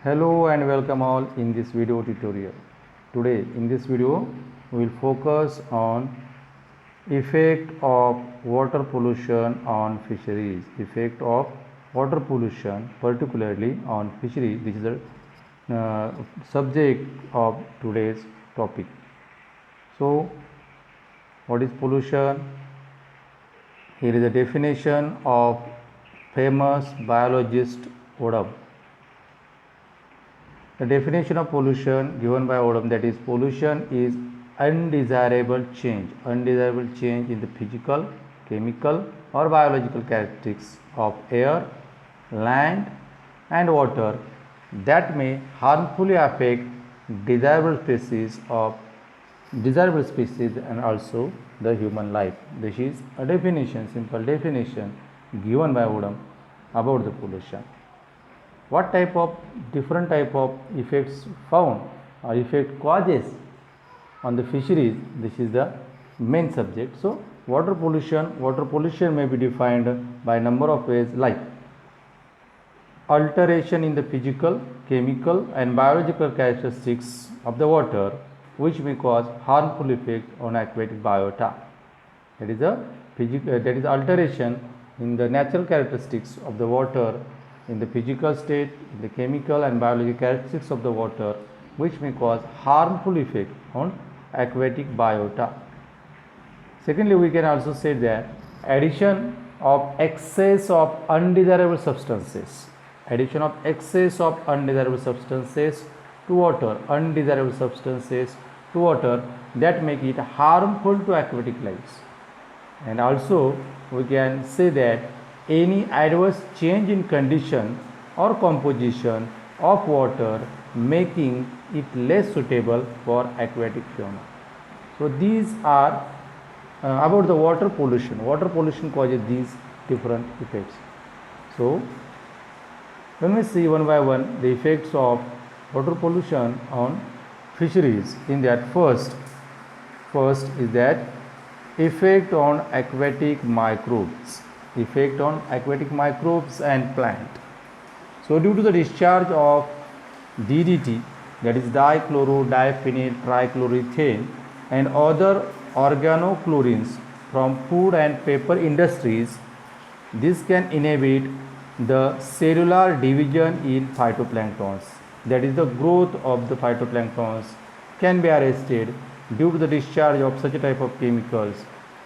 Hello and welcome all in this video tutorial. Today in this video we will focus on effect of water pollution on fisheries. Effect of water pollution particularly on fisheries. This is the subject of today's topic. So what is pollution? Here is a definition of famous biologist Odum. The definition of pollution given by Odum, that is, pollution is undesirable change in the physical, chemical or biological characteristics of air, land and water that may harmfully affect desirable species and also the human life. This is a definition, simple definition given by Odum about the pollution. What different type of effects found or effect causes on the fisheries? This is the main subject. So water pollution may be defined by a number of ways, like alteration in the physical, chemical and biological characteristics of the water which may cause harmful effect on aquatic biota. That is alteration in the natural characteristics of the water, in the physical state, in the chemical and biological characteristics of the water which may cause harmful effect on aquatic biota. Secondly, we can also say that addition of excess of undesirable substances to water, that make it harmful to aquatic lives. And also we can say that any adverse change in condition or composition of water making it less suitable for aquatic fauna. So these are about the water pollution. Water pollution causes these different effects. So when we see one by one the effects of water pollution on fisheries, in that first is that effect on aquatic microbes and plant. So due to the discharge of DDT, that is dichlorodiaphenyl trichloroethane, and other organochlorines from food and paper industries, this can inhibit the cellular division in phytoplanktons. That is, the growth of the phytoplanktons can be arrested due to the discharge of such a type of chemicals.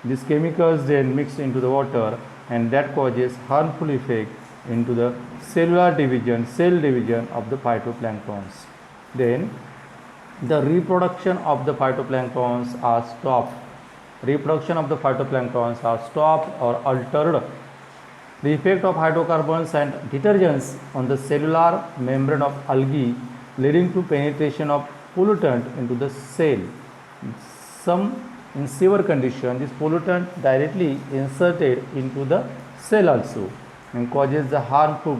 These chemicals then mix into the water and that causes harmful effect into the cell division of the phytoplanktons. Then the reproduction of the phytoplanktons are stopped or altered. The effect of hydrocarbons and detergents on the cellular membrane of algae, leading to penetration of pollutant into the cell. In severe condition, this pollutant directly inserted into the cell also and causes harmful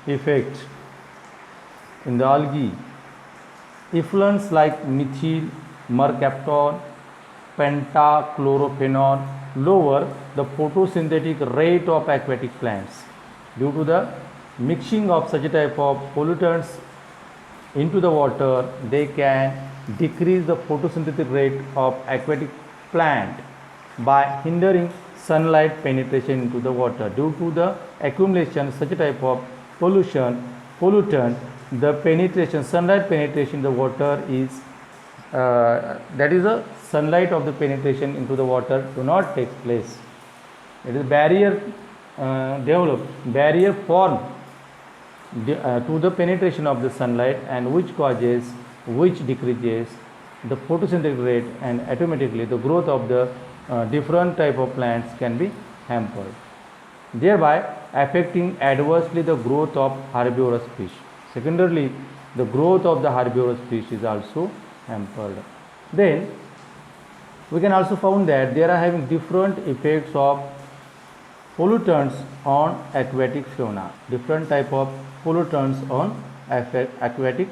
effect in the algae. Effluents like methyl mercaptan, pentachlorophenol lower the photosynthetic rate of aquatic plants. Due to the mixing of such a type of pollutants into the water, they can decrease the photosynthetic rate of aquatic plant by hindering sunlight penetration into the water. Due to the accumulation of such a type of pollutant, the sunlight penetration in the water is that is a sunlight of the penetration into the water do not take place. It is barrier form to the penetration of the sunlight, and which decreases the photosynthetic rate, and automatically the growth of the different type of plants can be hampered, thereby affecting adversely the growth of herbivorous fish. Secondarily, the growth of the herbivorous fish is also hampered. Then we can also found that there are having different effects of pollutants on aquatic fauna. Different type of pollutants on aquatic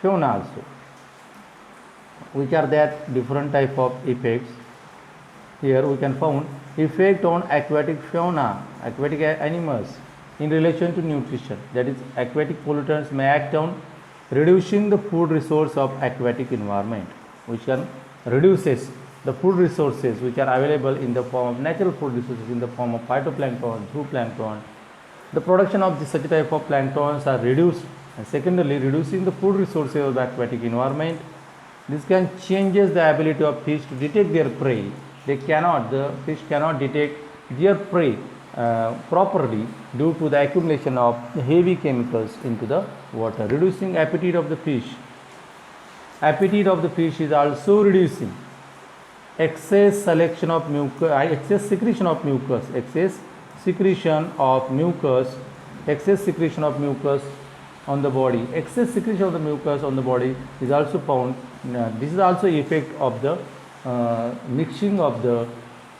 fauna also. Which are that different type of effects? Here we can found effect on aquatic fauna, aquatic animals. in relation to nutrition. That is, aquatic pollutants may act on reducing the food resource of aquatic environment, which can reduces the food resources which are available in the form of natural food resources in the form of phytoplankton, zooplankton. The production of such type of planktons are reduced, and secondarily reducing the food resources of the aquatic environment. This can changes the ability of fish to detect their prey. The fish cannot detect their prey properly due to the accumulation of heavy chemicals into the water, reducing appetite of the fish. Appetite of the fish is also reducing. Excess selection of mucus, excess secretion of mucus, excess secretion of mucus, excess secretion of mucus on the body. Excess secretion of the mucus on the body is also found. This is also effect of the mixing of the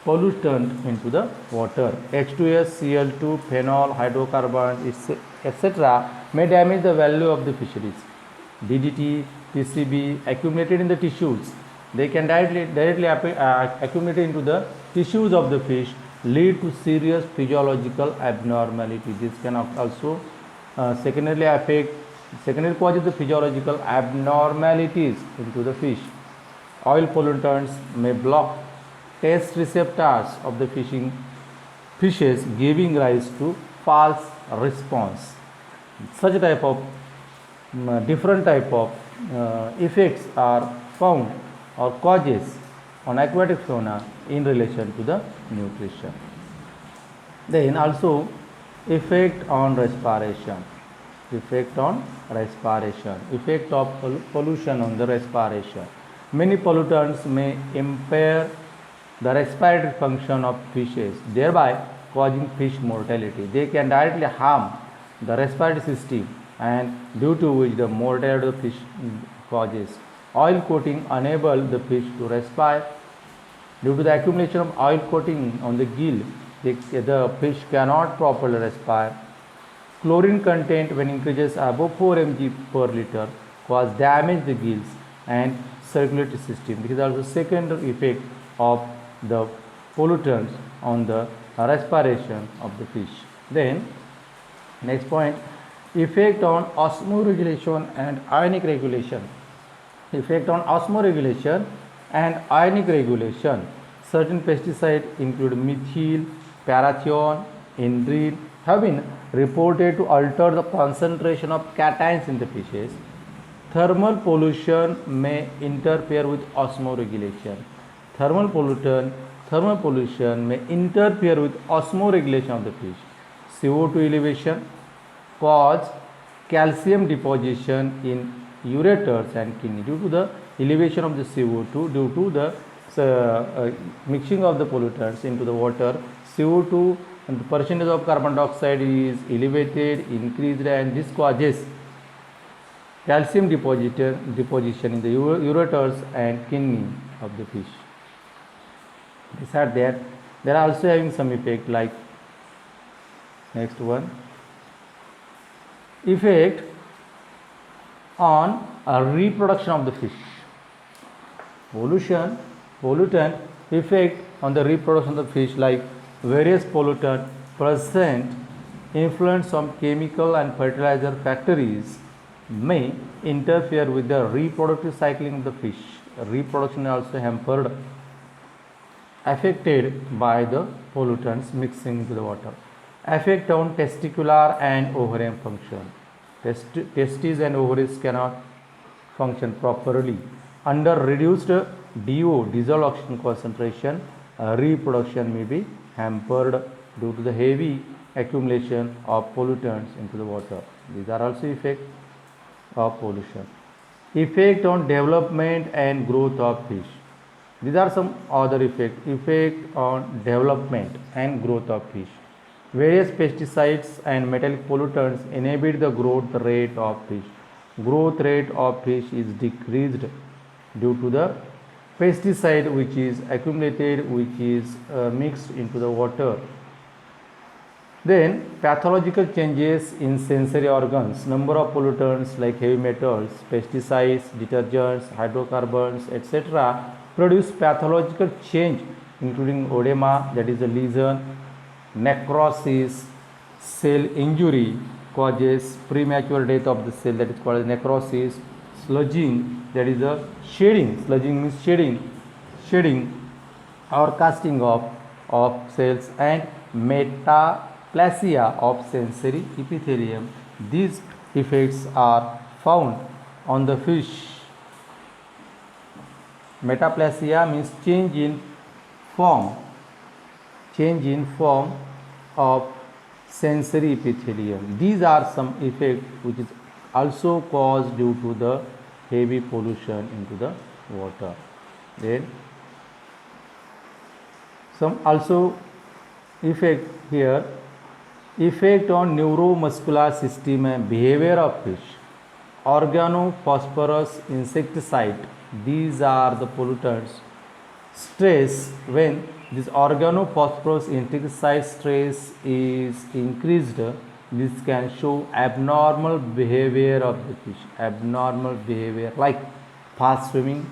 pollutant into the water. H2S, Cl2, phenol, hydrocarbons, etc. may damage the value of the fisheries. DDT, PCB accumulated in the tissues. They can directly accumulate into the tissues of the fish, lead to serious physiological abnormality. This can also secondary causes the physiological abnormalities into the fish. Oil pollutants may block taste receptors of the fishes, giving rise to false response. Such type of different type of effects are found or causes on aquatic fauna in relation to the nutrition. Then also effect on respiration. Effect on respiration. Effect of pollution on the respiration. Many pollutants may impair the respiratory function of fishes, thereby causing fish mortality. They can directly harm the respiratory system, and due to which the mortality of the fish causes. Oil coating enable the fish to respire. Due to the accumulation of oil coating on the gill, the fish cannot properly respire. Chlorine content when increases above 4 mg per liter cause damage the gills and circulatory system. This is also second effect of the pollutants on the respiration of the fish. Then next point, effect on osmoregulation and ionic regulation. Effect on osmoregulation and ionic regulation. Certain pesticides include methyl, parathion, endrine have been reported to alter the concentration of cations in the fishes. Thermal pollution may interfere with osmoregulation. Thermal pollution may interfere with osmoregulation of the fish. CO2 elevation cause calcium deposition in ureters and kidney. Due to the elevation of the CO2, due to the mixing of the pollutants into the water, CO2 and the percentage of carbon dioxide is elevated, increased, and this causes calcium deposition in the ureters and kidney of the fish. These are there. They are also having some effect like next one. Effect on reproduction of the fish. Pollutant effect on the reproduction of the fish, like various pollutant present influence on chemical and fertilizer factories may interfere with the reproductive cycling of the fish. Reproduction is also hampered, affected by the pollutants mixing into the water. Effect on testicular and ovarian function. Testes and ovaries cannot function properly. Under reduced DO, dissolved oxygen concentration, reproduction may be hampered due to the heavy accumulation of pollutants into the water. These are also effects of pollution. Effect on development and growth of fish. These are some other effects. Effect on development and growth of fish. Various pesticides and metallic pollutants inhibit the growth rate of fish. Growth rate of fish is decreased due to the pesticide which is accumulated, which is mixed into the water. Then pathological changes in sensory organs. Number of pollutants like heavy metals, pesticides, detergents, hydrocarbons, etc. produce pathological change including oedema, that is a lesion, necrosis, cell injury causes premature death of the cell, that is called necrosis. Sludging, that is a shedding. Sludging means shedding or casting of cells, and metaplasia of sensory epithelium. These effects are found on the fish. Metaplasia means change in form of sensory epithelium. These are some effects which is also caused due to the heavy pollution into the water. Then some also effect here, effect on neuromuscular system and behavior of fish. Organophosphorus insecticide, these are the pollutants. Stress, when this organophosphorus insecticide stress is increased, this can show abnormal behavior of the fish. Abnormal behavior like fast swimming,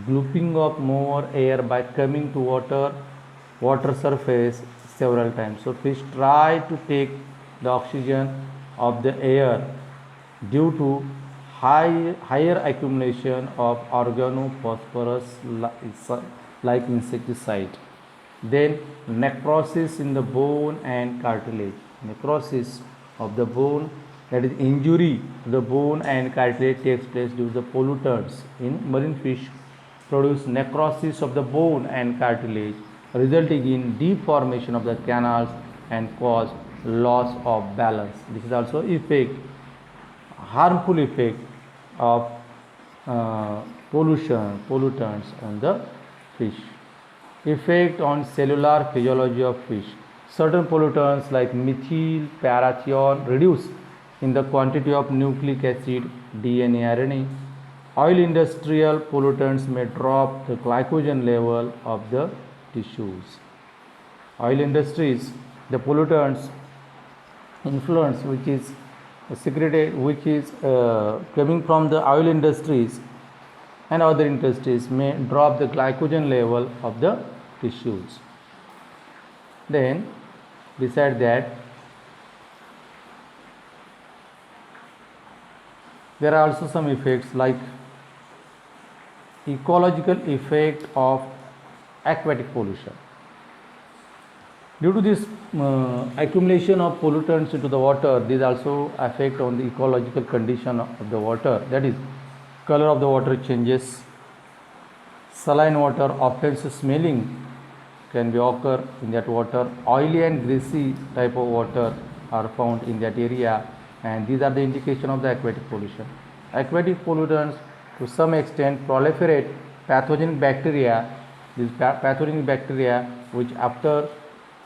gulping of more air by coming to water surface several times. So fish try to take the oxygen of the air due to higher accumulation of organophosphorus like insecticide. Then necrosis in the bone and cartilage. Necrosis of the bone, that is injury to the bone and cartilage, takes place due to the pollutants in marine fish, produce necrosis of the bone and cartilage, resulting in deformation of the canals and cause loss of balance. This is also effect, harmful effect of pollutants on the fish. Effect on cellular physiology of fish. Certain pollutants like methyl parathion reduce in the quantity of nucleic acid, DNA, RNA. Oil industrial pollutants may drop the glycogen level of the tissues. Oil industries, the pollutants influence which is secreted, which is coming from the oil industries and other industries, may drop the glycogen level of the tissues. Then beside that, there are also some effects like ecological effect of aquatic pollution. Due to this accumulation of pollutants into the water, these also affect on the ecological condition of the water. That is, color of the water changes. Saline water, often smelling, can be occur in that water. Oily and greasy type of water are found in that area, and these are the indication of the aquatic pollution. Aquatic pollutants to some extent proliferate pathogenic bacteria. These pathogenic bacteria which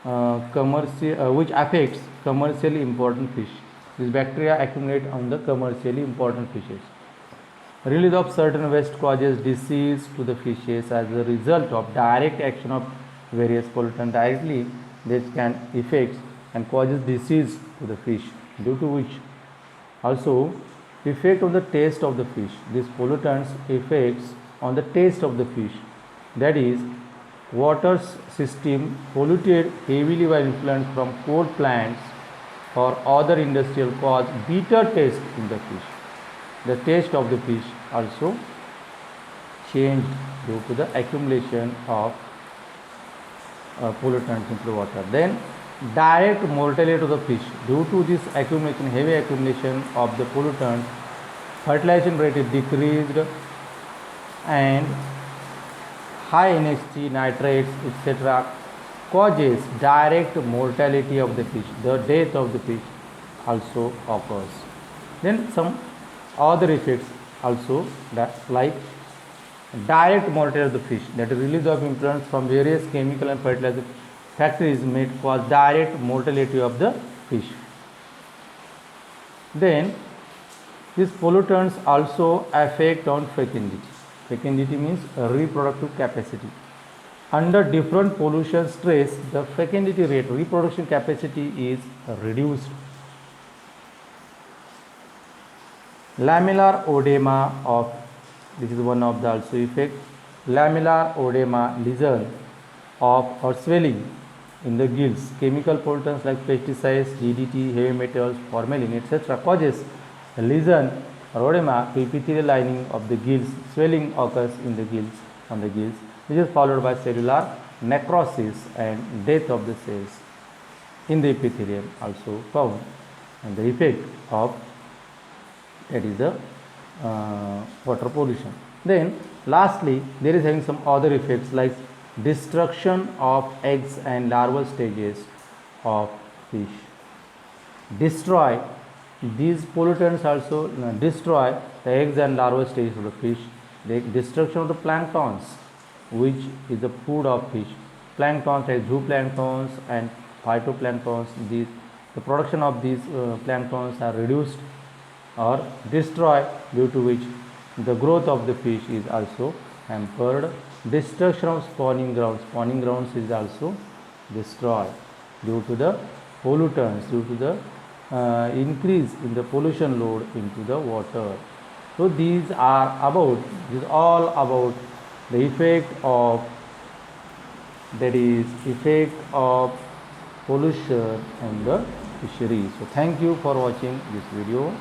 which affects commercially important fish. These bacteria accumulate on the commercially important fishes. Release of certain waste causes disease to the fishes as a result of direct action of various pollutants. Directly, this can affect and causes disease to the fish, due to which also effect on the taste of the fish. These pollutants effects on the taste of the fish. That is, water system polluted heavily by influence from coal plants or other industrial cause bitter taste in the fish. The taste of the fish also changed due to the accumulation of pollutants into the water. Then direct mortality of the fish due to this accumulation, heavy accumulation of the pollutants, fertilization rate is decreased, and high NHC, nitrates, etc. causes direct mortality of the fish. The death of the fish also occurs. Then some other effects also, that like direct mortality of the fish, that is release of influence from various chemical and fertilizer factories may cause direct mortality of the fish. Then these pollutants also affect on fecundity. Fecundity means reproductive capacity. Under different pollution stress, the fecundity rate, reproduction capacity, is reduced. Lamellar oedema of, this is one of the also effect, lamellar oedema, lesion of or swelling in the gills. Chemical pollutants like pesticides, DDT, heavy metals, formalin, etc. causes lesion or edema to epithelial lining of the gills. Swelling occurs in the gills, on the gills, which is followed by cellular necrosis and death of the cells in the epithelium also found. And the effect of that is the water pollution. Then lastly, there is having some other effects like destruction of eggs and larval stages of fish. Destroy, these pollutants also destroy the eggs and larval stages of the fish. The destruction of the planktons, which is the food of fish. Planktons like zooplanktons and phytoplanktons, the production of these planktons are reduced or destroyed, due to which the growth of the fish is also hampered. Destruction of spawning grounds is also destroyed due to the pollutants, due to the increase in the pollution load into the water. So these is all about the effect of, that is effect of pollution on the fisheries. So thank you for watching this video.